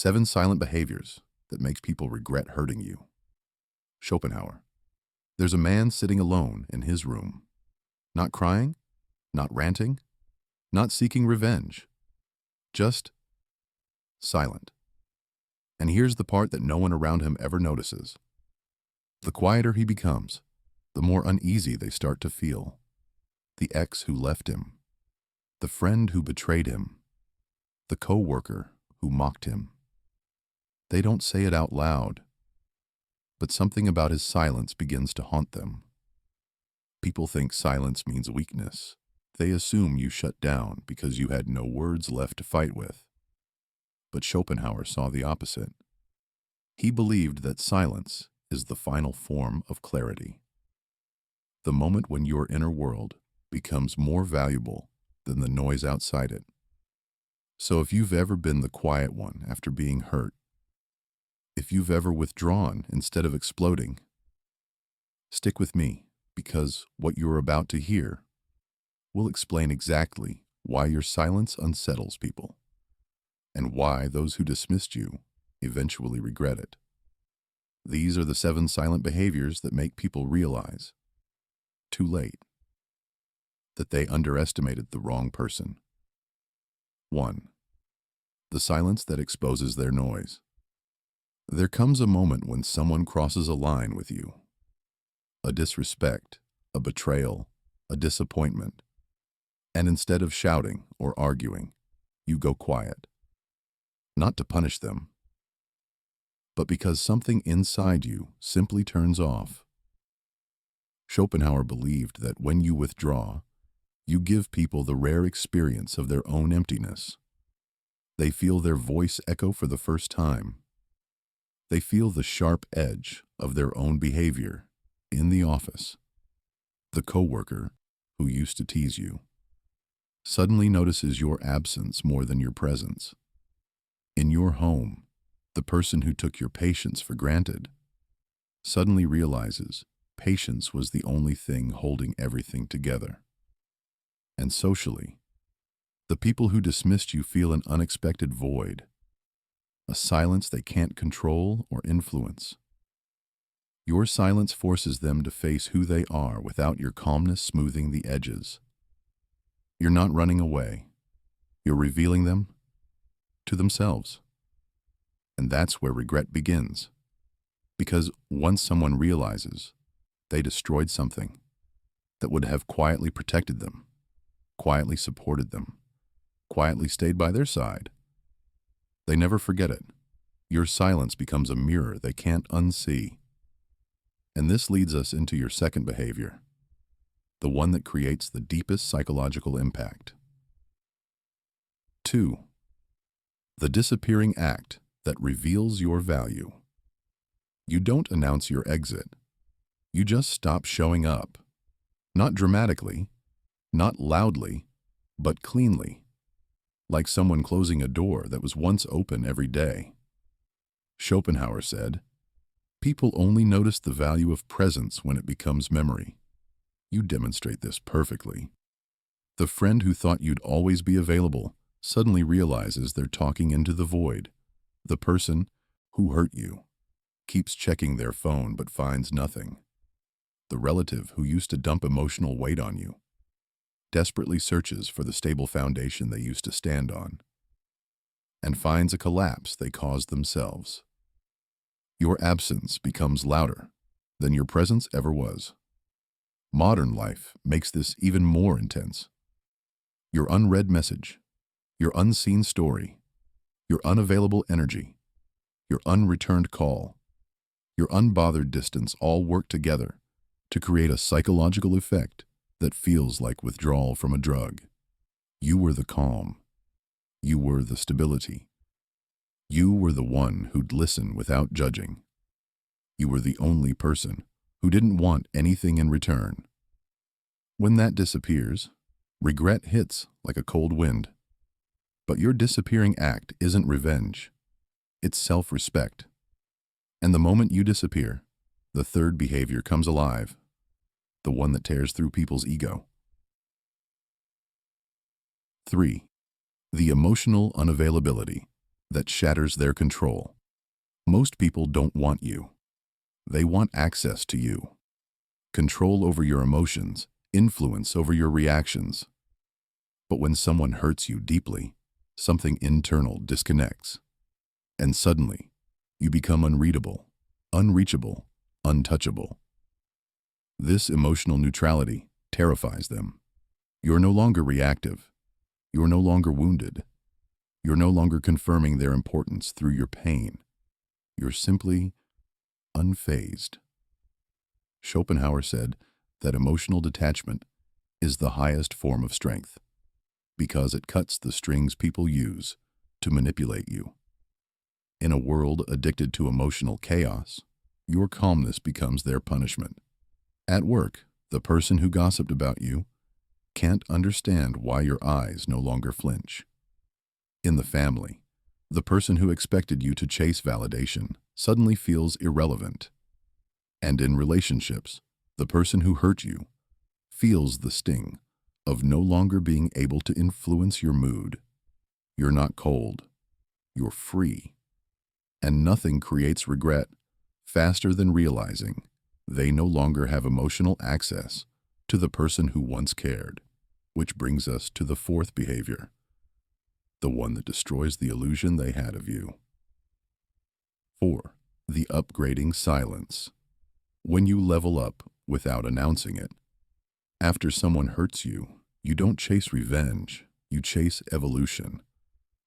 7 silent behaviors that makes people regret hurting you. Schopenhauer. There's a man sitting alone in his room, not crying, not ranting, not seeking revenge, just silent. And here's the part that no one around him ever notices. The quieter he becomes, the more uneasy they start to feel. The ex who left him, the friend who betrayed him, the co-worker who mocked him. They don't say it out loud, but something about his silence begins to haunt them. People think silence means weakness. They assume you shut down because you had no words left to fight with. But Schopenhauer saw the opposite. He believed that silence is the final form of clarity. The moment when your inner world becomes more valuable than the noise outside it. So if you've ever been the quiet one after being hurt, if you've ever withdrawn instead of exploding, stick with me, because what you're about to hear will explain exactly why your silence unsettles people, and why those who dismissed you eventually regret it. These are the 7 silent behaviors that make people realize, too late, that they underestimated the wrong person. 1. The silence that exposes their noise. There comes a moment when someone crosses a line with you. A disrespect, a betrayal, a disappointment. And instead of shouting or arguing, you go quiet. Not to punish them, but because something inside you simply turns off. Schopenhauer believed that when you withdraw, you give people the rare experience of their own emptiness. They feel their voice echo for the first time. They feel the sharp edge of their own behavior in the office. The coworker who used to tease you suddenly notices your absence more than your presence. In your home, the person who took your patience for granted suddenly realizes patience was the only thing holding everything together. And socially, the people who dismissed you feel an unexpected void, a silence they can't control or influence. Your silence forces them to face who they are without your calmness smoothing the edges. You're not running away. You're revealing them to themselves. And that's where regret begins. Because once someone realizes they destroyed something that would have quietly protected them, quietly supported them, quietly stayed by their side, they never forget it. Your silence becomes a mirror they can't unsee. And this leads us into your second behavior, the one that creates the deepest psychological impact. 2. The disappearing act that reveals your value. You don't announce your exit. You just stop showing up. Not dramatically, not loudly, but cleanly. Like someone closing a door that was once open every day. Schopenhauer said, "People only notice the value of presence when it becomes memory." You demonstrate this perfectly. The friend who thought you'd always be available suddenly realizes they're talking into the void. The person who hurt you keeps checking their phone but finds nothing. The relative who used to dump emotional weight on you desperately searches for the stable foundation they used to stand on and finds a collapse they caused themselves. Your absence becomes louder than your presence ever was. Modern life makes this even more intense. Your unread message, your unseen story, your unavailable energy, your unreturned call, your unbothered distance all work together to create a psychological effect that feels like withdrawal from a drug. You were the calm. You were the stability. You were the one who'd listen without judging. You were the only person who didn't want anything in return. When that disappears, regret hits like a cold wind. But your disappearing act isn't revenge. It's self-respect. And the moment you disappear, the third behavior comes alive, the one that tears through people's ego. 3. The emotional unavailability. that shatters their control. Most people don't want you. They want access to you. Control over your emotions, influence over your reactions. But when someone hurts you deeply, something internal disconnects. And suddenly, you become unreadable, unreachable, untouchable. This emotional neutrality terrifies them. You're no longer reactive. You're no longer wounded. You're no longer confirming their importance through your pain. You're simply unfazed. Schopenhauer said that emotional detachment is the highest form of strength because it cuts the strings people use to manipulate you. In a world addicted to emotional chaos, your calmness becomes their punishment. At work, the person who gossiped about you can't understand why your eyes no longer flinch. In the family, the person who expected you to chase validation suddenly feels irrelevant. And in relationships, the person who hurt you feels the sting of no longer being able to influence your mood. You're not cold. You're free. And nothing creates regret faster than realizing they no longer have emotional access to the person who once cared. Which brings us to the fourth behavior, the one that destroys the illusion they had of you. 4. The upgrading silence. When you level up without announcing it. After someone hurts you, you don't chase revenge, you chase evolution.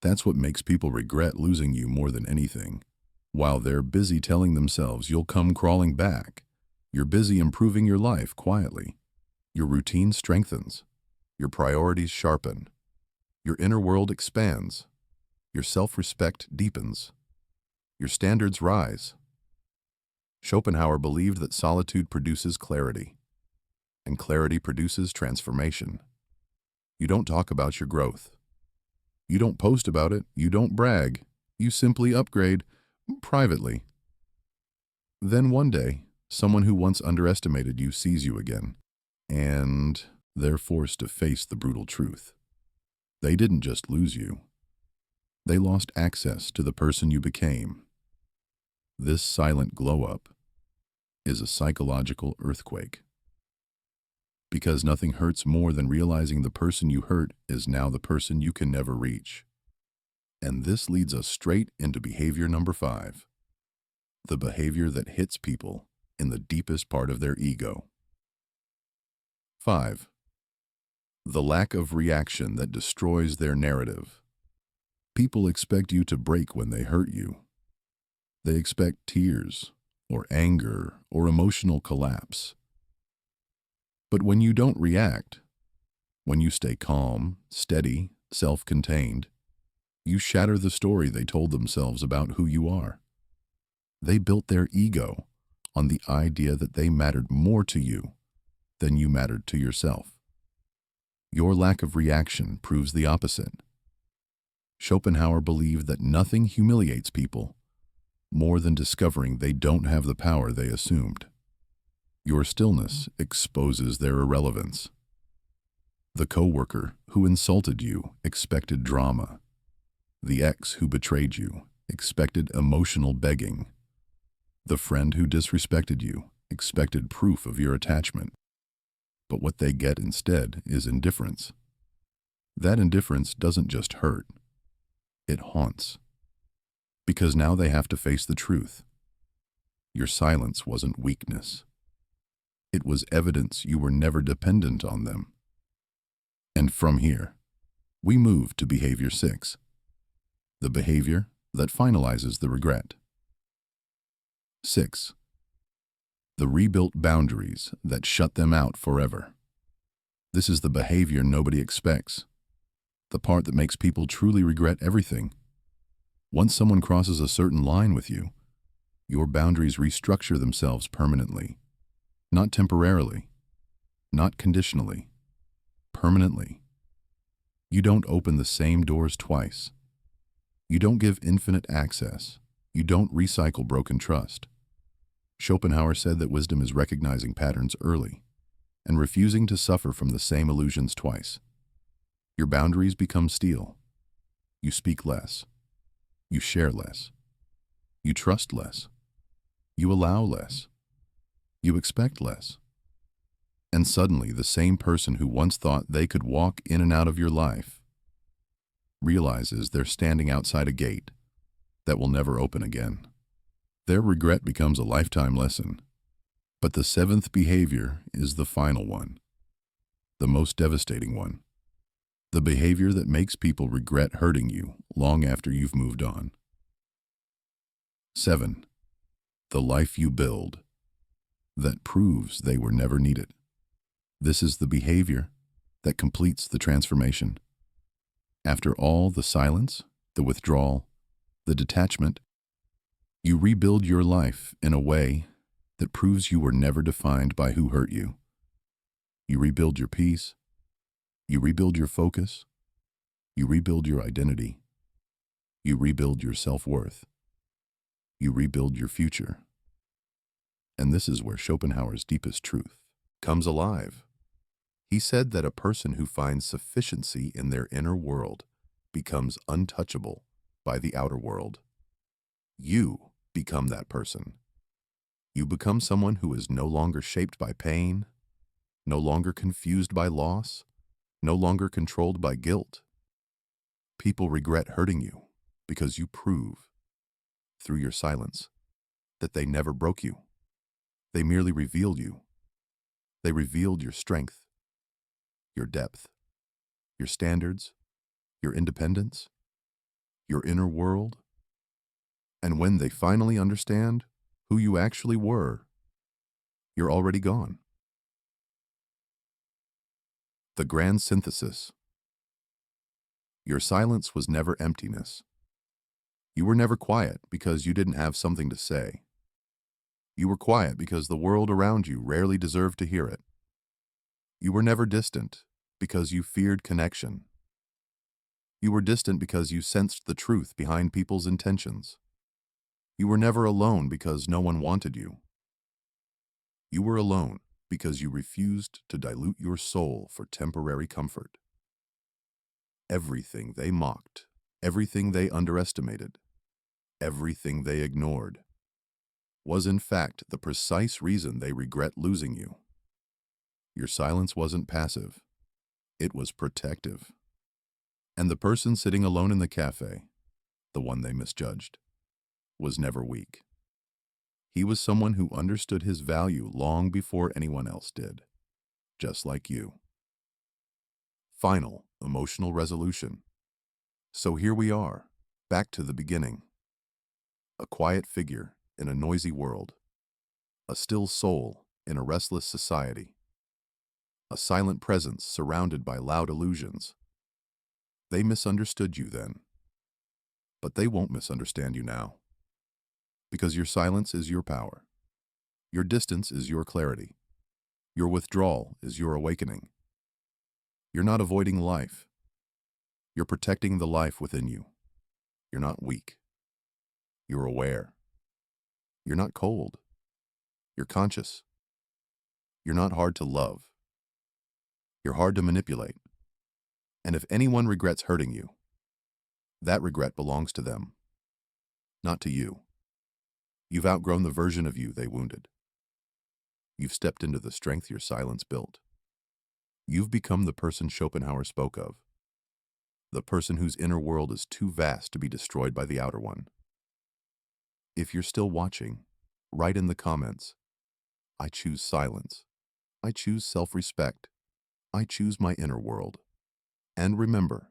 That's what makes people regret losing you more than anything. While they're busy telling themselves you'll come crawling back, you're busy improving your life quietly. Your routine strengthens. Your priorities sharpen. Your inner world expands. Your self-respect deepens. Your standards rise. Schopenhauer believed that solitude produces clarity, and clarity produces transformation. You don't talk about your growth. You don't post about it. You don't brag. You simply upgrade privately. Then one day, someone who once underestimated you sees you again, and they're forced to face the brutal truth. They didn't just lose you. They lost access to the person you became. This silent glow-up is a psychological earthquake. Because nothing hurts more than realizing the person you hurt is now the person you can never reach. And this leads us straight into behavior number 5, the behavior that hits people in the deepest part of their ego. 5. The lack of reaction that destroys their narrative. People expect you to break when they hurt you. They expect tears, or anger, or emotional collapse. But when you don't react, when you stay calm, steady, self-contained, you shatter the story they told themselves about who you are. They built their ego on the idea that they mattered more to you than you mattered to yourself. Your lack of reaction proves the opposite. Schopenhauer believed that nothing humiliates people more than discovering they don't have the power they assumed. Your stillness exposes their irrelevance. The coworker who insulted you expected drama. The ex who betrayed you expected emotional begging. The friend who disrespected you expected proof of your attachment. But what they get instead is indifference. That indifference doesn't just hurt. It haunts. Because now they have to face the truth. Your silence wasn't weakness. It was evidence you were never dependent on them. And from here, we move to behavior 6, the behavior that finalizes the regret. 6. The rebuilt boundaries that shut them out forever. This is the behavior nobody expects, the part that makes people truly regret everything. Once someone crosses a certain line with you, your boundaries restructure themselves permanently, not temporarily, not conditionally, permanently. You don't open the same doors twice. You don't give infinite access. You don't recycle broken trust. Schopenhauer said that wisdom is recognizing patterns early and refusing to suffer from the same illusions twice. Your boundaries become steel. You speak less. You share less. You trust less. You allow less. You expect less. And suddenly, the same person who once thought they could walk in and out of your life realizes they're standing outside a gate that will never open again. Their regret becomes a lifetime lesson. But the seventh behavior is the final one, the most devastating one. The behavior that makes people regret hurting you long after you've moved on. 7. The life you build that proves they were never needed. This is the behavior that completes the transformation. After all the silence, the withdrawal, the detachment, you rebuild your life in a way that proves you were never defined by who hurt you. You rebuild your peace. You rebuild your focus. You rebuild your identity. You rebuild your self-worth. You rebuild your future. And this is where Schopenhauer's deepest truth comes alive. He said that a person who finds sufficiency in their inner world becomes untouchable by the outer world. You become that person. You become someone who is no longer shaped by pain, no longer confused by loss, no longer controlled by guilt. People regret hurting you because you prove, through your silence, that they never broke you. They merely revealed you. They revealed your strength, your depth, your standards, your independence, your inner world. And when they finally understand who you actually were, you're already gone. The grand synthesis. Your silence was never emptiness. You were never quiet because you didn't have something to say. You were quiet because the world around you rarely deserved to hear it. You were never distant because you feared connection. You were distant because you sensed the truth behind people's intentions. You were never alone because no one wanted you. You were alone because you refused to dilute your soul for temporary comfort. Everything they mocked, everything they underestimated, everything they ignored, was in fact the precise reason they regret losing you. Your silence wasn't passive, it was protective. And the person sitting alone in the cafe, the one they misjudged, was never weak. He was someone who understood his value long before anyone else did, just like you. Final emotional resolution. So here we are, back to the beginning. A quiet figure in a noisy world, a still soul in a restless society, a silent presence surrounded by loud illusions. They misunderstood you then, but they won't misunderstand you now. Because your silence is your power. Your distance is your clarity. Your withdrawal is your awakening. You're not avoiding life. You're protecting the life within you. You're not weak. You're aware. You're not cold. You're conscious. You're not hard to love. You're hard to manipulate. And if anyone regrets hurting you, that regret belongs to them, not to you. You've outgrown the version of you they wounded. You've stepped into the strength your silence built. You've become the person Schopenhauer spoke of, the person whose inner world is too vast to be destroyed by the outer one. If you're still watching, write in the comments, I choose silence. I choose self-respect. I choose my inner world. And remember,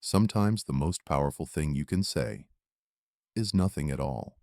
sometimes the most powerful thing you can say is nothing at all.